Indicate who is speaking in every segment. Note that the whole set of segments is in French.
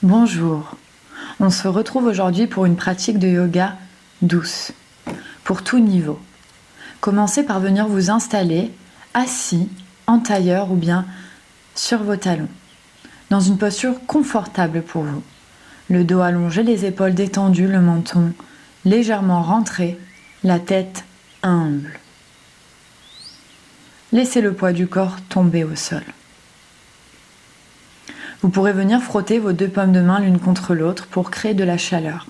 Speaker 1: Bonjour, on se retrouve aujourd'hui pour une pratique de yoga douce, pour tout niveau. Commencez par venir vous installer assis, en tailleur ou bien sur vos talons, dans une posture confortable pour vous. Le dos allongé, les épaules détendues, le menton légèrement rentré, la tête humble. Laissez le poids du corps tomber au sol. Vous pourrez venir frotter vos deux paumes de main l'une contre l'autre pour créer de la chaleur.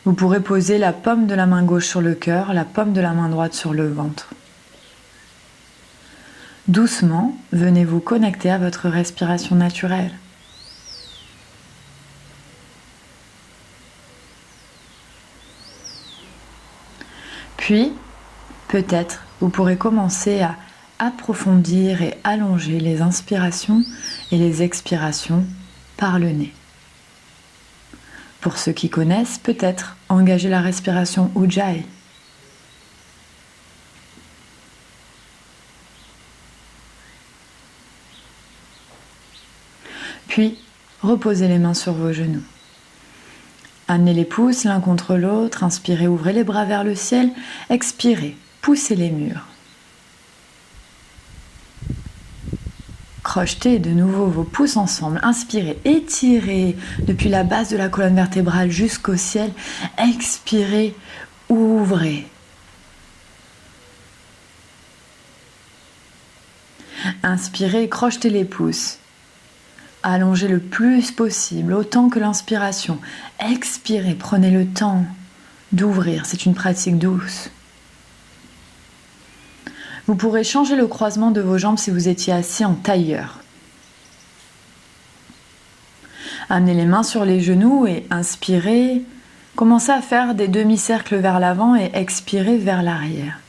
Speaker 1: Vous pourrez poser la paume de la main gauche sur le cœur, la paume de la main droite sur le ventre. Doucement, venez vous connecter à votre respiration naturelle. Puis, peut-être, vous pourrez commencer à approfondir et allonger les inspirations et les expirations par le nez. Pour ceux qui connaissent, peut-être engager la respiration Ujjayi. Puis, reposez les mains sur vos genoux. Amenez les pouces l'un contre l'autre, inspirez, ouvrez les bras vers le ciel, expirez, poussez les murs. Crochetez de nouveau vos pouces ensemble, inspirez, étirez depuis la base de la colonne vertébrale jusqu'au ciel, expirez, ouvrez. Inspirez, crochetez les pouces. Allongez le plus possible, autant que l'inspiration. Expirez, prenez le temps d'ouvrir, c'est une pratique douce. Vous pourrez changer le croisement de vos jambes si vous étiez assis en tailleur. Amenez les mains sur les genoux et inspirez. Commencez à faire des demi-cercles vers l'avant et expirez vers l'arrière.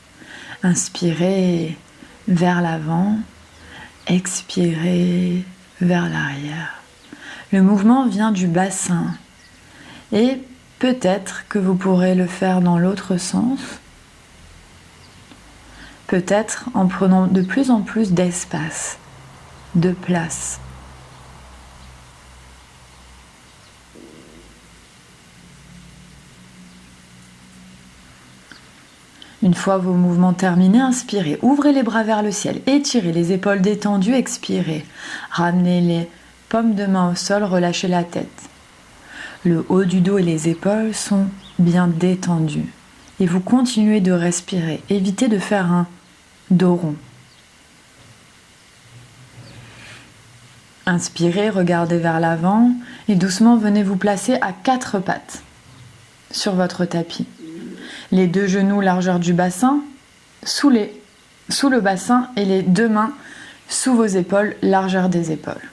Speaker 1: Inspirez vers l'avant, expirez vers l'arrière. Le mouvement vient du bassin et peut-être que vous pourrez le faire dans l'autre sens, peut-être en prenant de plus en plus d'espace, de place. Une fois vos mouvements terminés, inspirez, ouvrez les bras vers le ciel, étirez les épaules détendues, expirez. Ramenez les paumes de main au sol, relâchez la tête. Le haut du dos et les épaules sont bien détendus. Et vous continuez de respirer. Évitez de faire un dos rond. Inspirez, regardez vers l'avant et doucement venez vous placer à quatre pattes sur votre tapis. Les deux genoux largeur du bassin, sous le bassin et les deux mains sous vos épaules, largeur des épaules.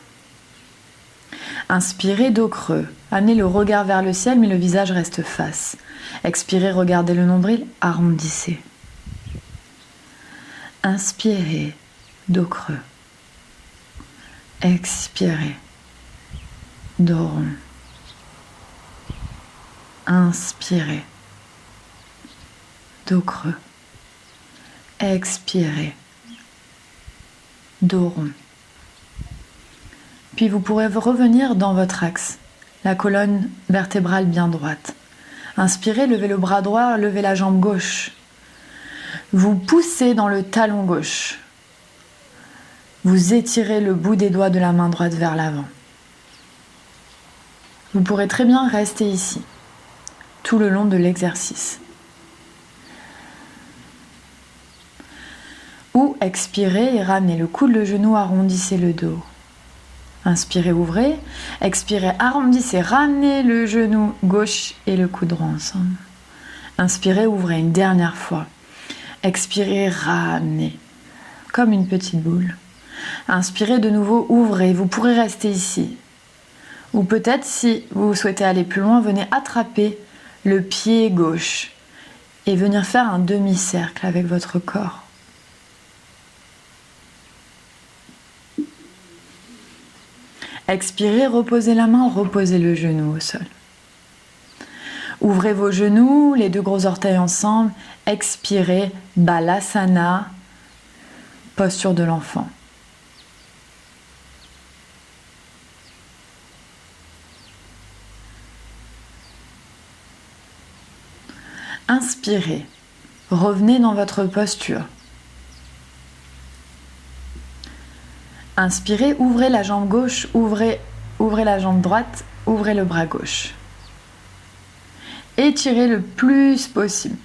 Speaker 1: Inspirez, dos creux. Amenez le regard vers le ciel, mais le visage reste face. Expirez, regardez le nombril, arrondissez. Inspirez, dos creux. Expirez, dos rond. Inspirez, dos creux. Expirez, dos rond. Puis vous pourrez revenir dans votre axe, la colonne vertébrale bien droite. Inspirez, levez le bras droit, levez la jambe gauche. Vous poussez dans le talon gauche. Vous étirez le bout des doigts de la main droite vers l'avant. Vous pourrez très bien rester ici, tout le long de l'exercice. Ou expirez et ramenez le coude, le genou, arrondissez le dos. Inspirez, ouvrez. Expirez, arrondissez, ramenez le genou gauche et le coude droit ensemble. Inspirez, ouvrez une dernière fois. Expirez, ramenez, comme une petite boule. Inspirez de nouveau, ouvrez. Vous pourrez rester ici. Ou peut-être, si vous souhaitez aller plus loin, venez attraper le pied gauche et venir faire un demi-cercle avec votre corps. Expirez, reposez la main, reposez le genou au sol. Ouvrez vos genoux, les deux gros orteils ensemble. Expirez, Balasana. posture de l'enfant. Inspirez, revenez dans votre posture. Inspirez, ouvrez la jambe gauche, ouvrez la jambe droite, ouvrez le bras gauche. Étirez le plus possible,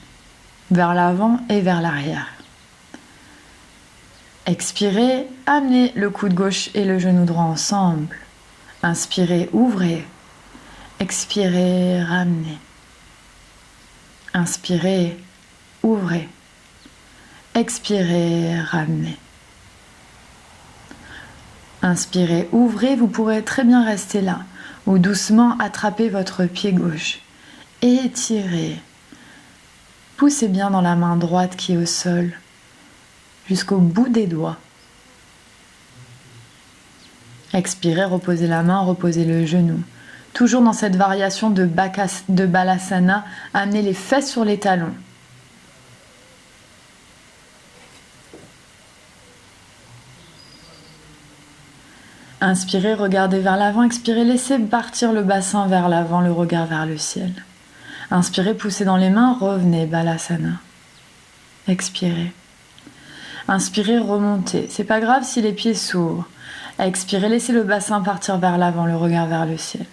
Speaker 1: vers l'avant et vers l'arrière. Expirez, amenez le coude gauche et le genou droit ensemble. Inspirez, ouvrez. Expirez, ramenez. Inspirez, ouvrez. Expirez, ramenez. Inspirez, ouvrez, vous pourrez très bien rester là ou doucement attraper votre pied gauche. Étirez. Poussez bien dans la main droite qui est au sol jusqu'au bout des doigts. Expirez, reposez la main, reposez le genou. Toujours dans cette variation de Balasana, amenez les fesses sur les talons. Inspirez, regardez vers l'avant, expirez, laissez partir le bassin vers l'avant, le regard vers le ciel. Inspirez, poussez dans les mains, revenez, Balasana. Expirez. Inspirez, remontez. C'est pas grave si les pieds s'ouvrent. Expirez, laissez le bassin partir vers l'avant, le regard vers le ciel.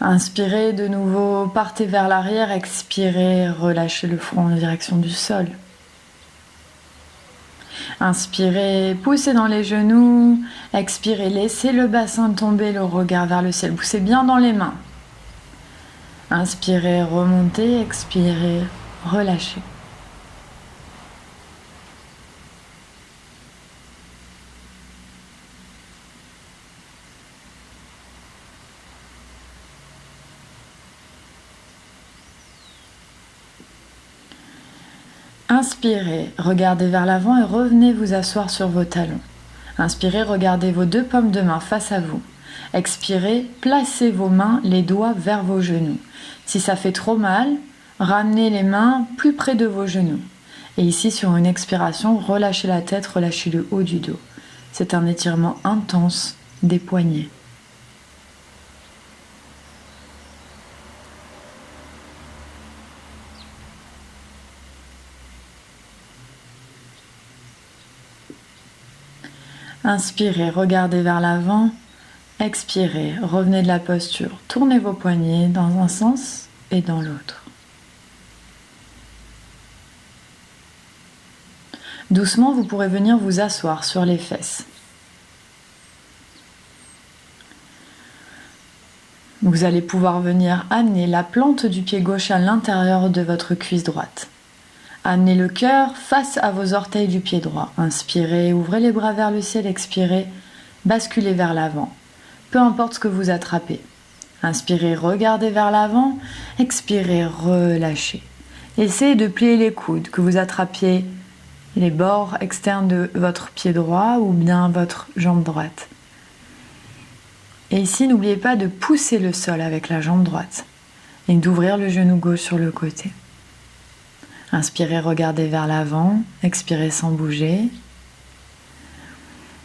Speaker 1: Inspirez, de nouveau, partez vers l'arrière, expirez, relâchez le front en direction du sol. Inspirez, poussez dans les genoux, expirez, laissez le bassin tomber, le regard vers le ciel, poussez bien dans les mains. Inspirez, remontez, expirez, relâchez. Inspirez, regardez vers l'avant et revenez vous asseoir sur vos talons. Inspirez, regardez vos deux paumes de main face à vous. Expirez, placez vos mains, les doigts vers vos genoux. Si ça fait trop mal, ramenez les mains plus près de vos genoux. Et ici, sur une expiration, relâchez la tête, relâchez le haut du dos. C'est un étirement intense des poignets. Inspirez, regardez vers l'avant. Expirez, revenez de la posture. Tournez vos poignets dans un sens et dans l'autre. Doucement, vous pourrez venir vous asseoir sur les fesses. Vous allez pouvoir venir amener la plante du pied gauche à l'intérieur de votre cuisse droite. Amenez le cœur face à vos orteils du pied droit. Inspirez, ouvrez les bras vers le ciel, expirez, basculez vers l'avant. Peu importe ce que vous attrapez. Inspirez, regardez vers l'avant, expirez, relâchez. Essayez de plier les coudes, que vous attrapiez les bords externes de votre pied droit ou bien votre jambe droite. Et ici, n'oubliez pas de pousser le sol avec la jambe droite et d'ouvrir le genou gauche sur le côté. Inspirez, regardez vers l'avant, expirez sans bouger.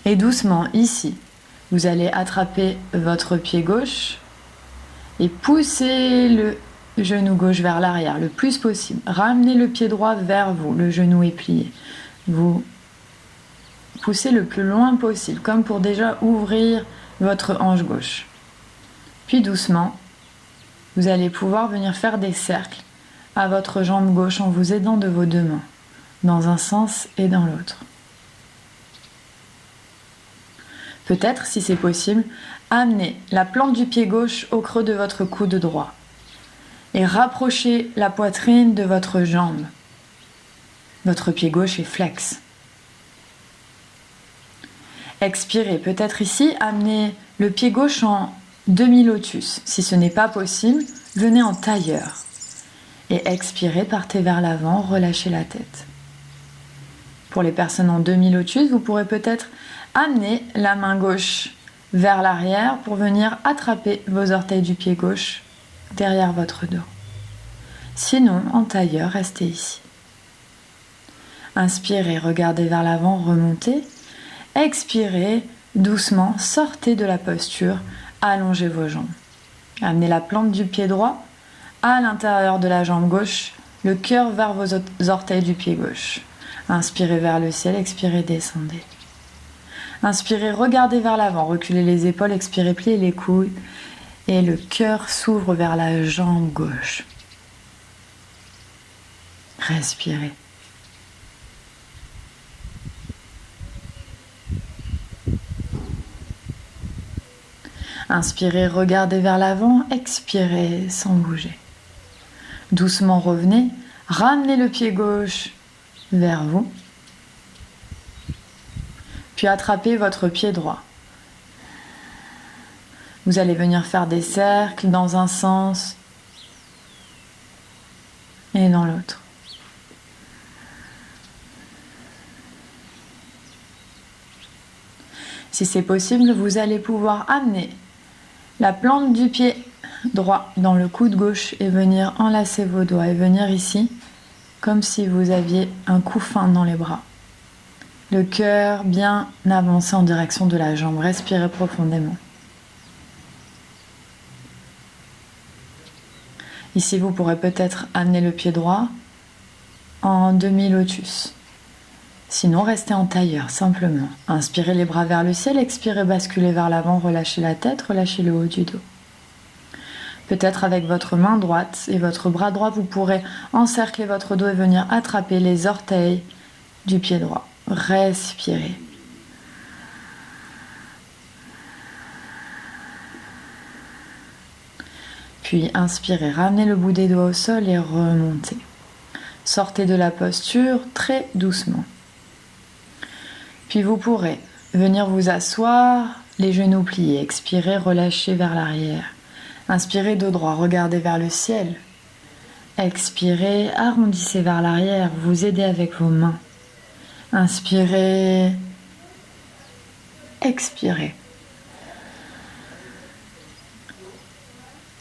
Speaker 1: Et doucement, ici, vous allez attraper votre pied gauche et pousser le genou gauche vers l'arrière le plus possible. Ramenez le pied droit vers vous, le genou est plié. Vous poussez le plus loin possible, comme pour déjà ouvrir votre hanche gauche. Puis doucement, vous allez pouvoir venir faire des cercles à votre jambe gauche en vous aidant de vos deux mains, dans un sens et dans l'autre. Peut-être, si c'est possible, amenez la plante du pied gauche au creux de votre coude droit et rapprochez la poitrine de votre jambe. Votre pied gauche est flex. Expirez, peut-être ici, amenez le pied gauche en demi-lotus. Si ce n'est pas possible, venez en tailleur. Et expirez, partez vers l'avant, relâchez la tête. Pour les personnes en demi-lotus, vous pourrez peut-être amener la main gauche vers l'arrière pour venir attraper vos orteils du pied gauche derrière votre dos. Sinon, en tailleur, restez ici. Inspirez, regardez vers l'avant, remontez. Expirez, doucement, sortez de la posture, allongez vos jambes. Amenez la plante du pied droit à l'intérieur de la jambe gauche, le cœur vers vos orteils du pied gauche. Inspirez vers le ciel, expirez, descendez. Inspirez, regardez vers l'avant, reculez les épaules, expirez, pliez les coudes et le cœur s'ouvre vers la jambe gauche. Respirez. Inspirez, regardez vers l'avant, expirez sans bouger. Doucement revenez, ramenez le pied gauche vers vous, puis attrapez votre pied droit. Vous allez venir faire des cercles dans un sens et dans l'autre. Si c'est possible, vous allez pouvoir amener la plante du pied droit dans le coude gauche et venir enlacer vos doigts et venir ici comme si vous aviez un couffin dans les bras. Le cœur bien avancé en direction de la jambe. Respirez profondément. Ici, vous pourrez peut-être amener le pied droit en demi-lotus. Sinon, restez en tailleur, simplement. Inspirez les bras vers le ciel, expirez, basculez vers l'avant, relâchez la tête, relâchez le haut du dos. Peut-être avec votre main droite et votre bras droit, vous pourrez encercler votre dos et venir attraper les orteils du pied droit. Respirez. Puis inspirez, ramenez le bout des doigts au sol et remontez. Sortez de la posture très doucement. Puis vous pourrez venir vous asseoir, les genoux pliés, expirez, relâchez vers l'arrière. Inspirez dos droit, regardez vers le ciel. Expirez, arrondissez vers l'arrière, vous aidez avec vos mains. Inspirez, expirez.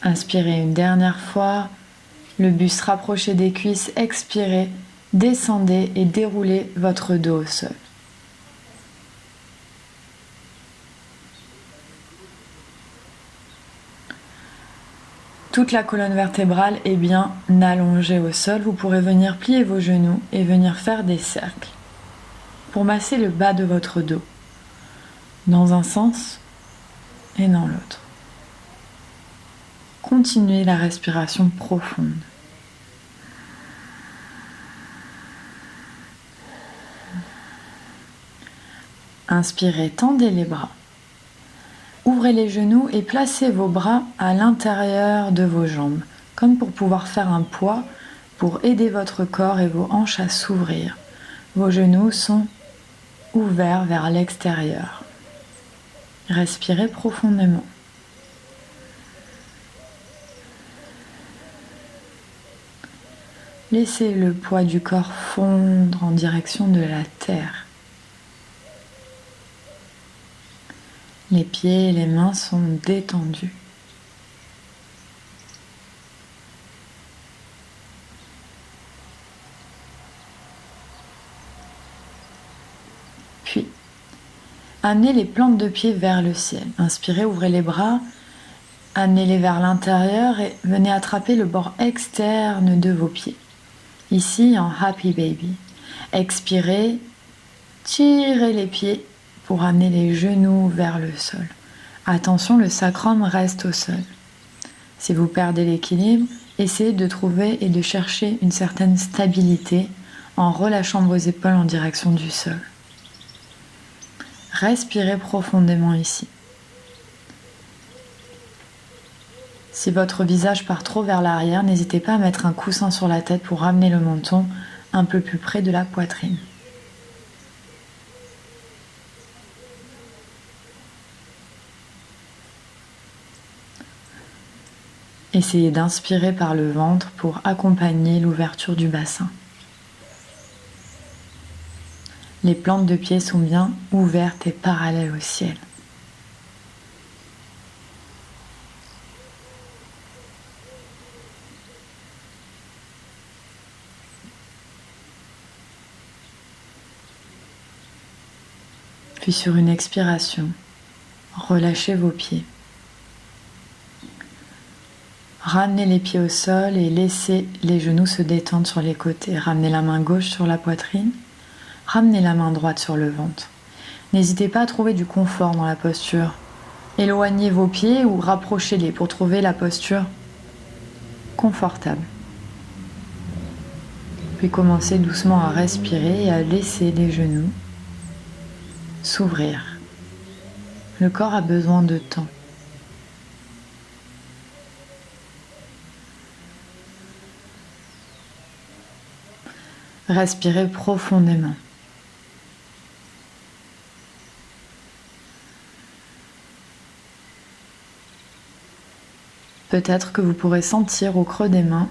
Speaker 1: Inspirez une dernière fois, le buste rapproché des cuisses, expirez, descendez et déroulez votre dos au sol. Toute la colonne vertébrale est bien allongée au sol. Vous pourrez venir plier vos genoux et venir faire des cercles pour masser le bas de votre dos, dans un sens et dans l'autre. Continuez la respiration profonde. Inspirez, tendez les bras. Ouvrez les genoux et placez vos bras à l'intérieur de vos jambes, comme pour pouvoir faire un poids, pour aider votre corps et vos hanches à s'ouvrir. Vos genoux sont ouverts vers l'extérieur. Respirez profondément. Laissez le poids du corps fondre en direction de la terre. Les pieds et les mains sont détendus. Puis, amenez les plantes de pied vers le ciel. Inspirez, ouvrez les bras, amenez-les vers l'intérieur et venez attraper le bord externe de vos pieds. Ici, en Happy Baby. Expirez, tirez les pieds pour amener les genoux vers le sol. Attention, le sacrum reste au sol. Si vous perdez l'équilibre, essayez de trouver et de chercher une certaine stabilité en relâchant vos épaules en direction du sol. Respirez profondément ici. Si votre visage part trop vers l'arrière, n'hésitez pas à mettre un coussin sur la tête pour ramener le menton un peu plus près de la poitrine. Essayez d'inspirer par le ventre pour accompagner l'ouverture du bassin. Les plantes de pied sont bien ouvertes et parallèles au ciel. Puis sur une expiration, relâchez vos pieds. Ramenez les pieds au sol et laissez les genoux se détendre sur les côtés. Ramenez la main gauche sur la poitrine. Ramenez la main droite sur le ventre. N'hésitez pas à trouver du confort dans la posture. Éloignez vos pieds ou rapprochez-les pour trouver la posture confortable. Puis commencez doucement à respirer et à laisser les genoux s'ouvrir. Le corps a besoin de temps. Respirez profondément. Peut-être que vous pourrez sentir au creux des mains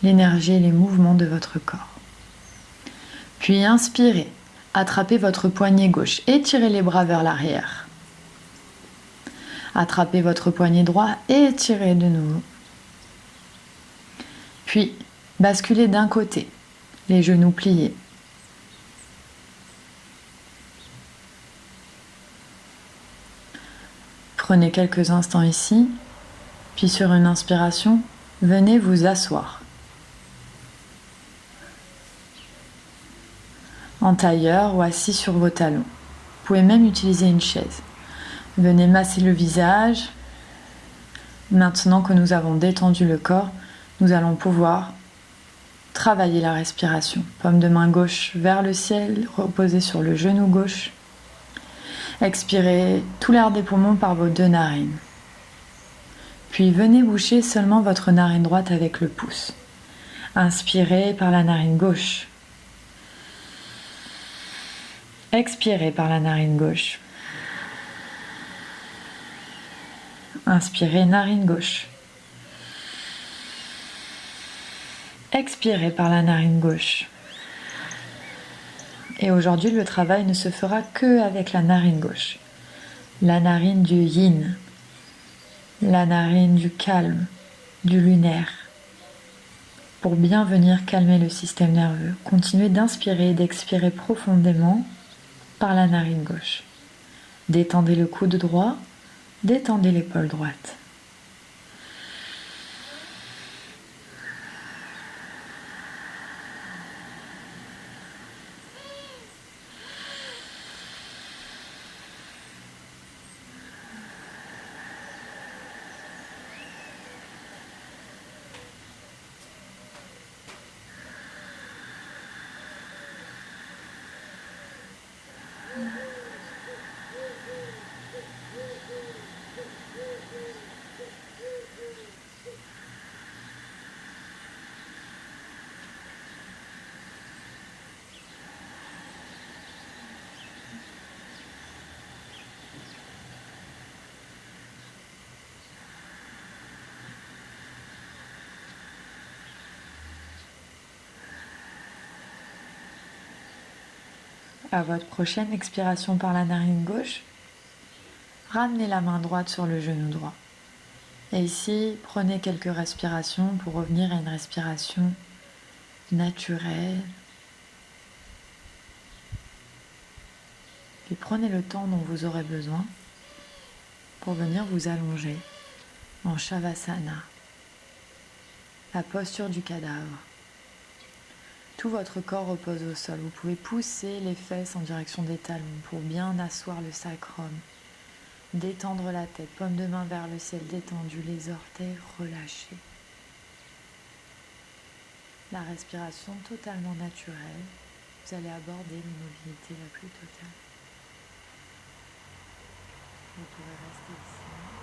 Speaker 1: l'énergie et les mouvements de votre corps. Puis inspirez, attrapez votre poignet gauche, étirez les bras vers l'arrière. Attrapez votre poignet droit, étirez de nouveau. Puis basculez d'un côté, les genoux pliés. Prenez quelques instants ici. Puis sur une inspiration, venez vous asseoir. En tailleur ou assis sur vos talons. Vous pouvez même utiliser une chaise. Venez masser le visage. Maintenant que nous avons détendu le corps, nous allons pouvoir travailler la respiration. Paume de main gauche vers le ciel, reposez sur le genou gauche. Expirez tout l'air des poumons par vos deux narines. Puis venez boucher seulement votre narine droite avec le pouce. Inspirez par la narine gauche. Expirez par la narine gauche. Inspirez, narine gauche. Expirez par la narine gauche. Et aujourd'hui, le travail ne se fera que avec la narine gauche. La narine du yin. La narine du calme, du lunaire. Pour bien venir calmer le système nerveux, continuez d'inspirer et d'expirer profondément par la narine gauche. Détendez le coude droit, détendez l'épaule droite. À votre prochaine expiration par la narine gauche, ramenez la main droite sur le genou droit. Et ici, prenez quelques respirations pour revenir à une respiration naturelle. Puis prenez le temps dont vous aurez besoin pour venir vous allonger en Shavasana, la posture du cadavre. Tout votre corps repose au sol. Vous pouvez pousser les fesses en direction des talons pour bien asseoir le sacrum. Détendre la tête, paume de main vers le ciel détendu, les orteils relâchés. La respiration totalement naturelle. Vous allez aborder l'immobilité la plus totale. Vous pouvez rester ici.